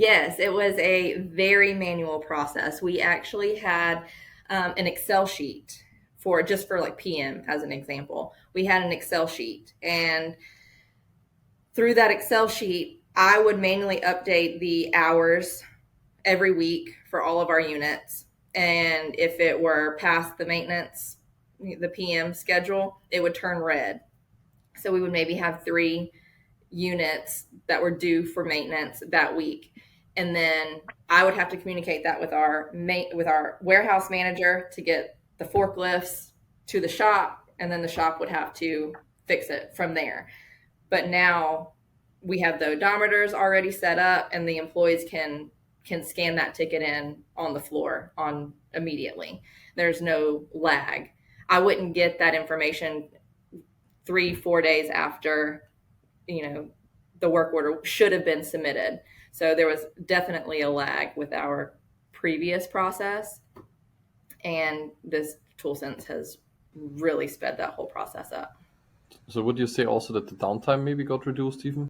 Yes, it was a very manual process. We actually had an Excel sheet for just for like PM as an example. We had an Excel sheet, and through that Excel sheet, I would manually update the hours every week for all of our units. And if it were past the PM schedule, it would turn red. So we would maybe have 3 units that were due for maintenance that week. And then I would have to communicate that with our warehouse manager to get the forklifts to the shop, and then the shop would have to fix it from there. But now we have the odometers already set up, and the employees can scan that ticket in on the floor on immediately. There's no lag. I wouldn't get that information 3 4 days after the work order should have been submitted. So there was definitely a lag with our previous process, and this ToolSense has really sped that whole process up. So would you say also that the downtime maybe got reduced even?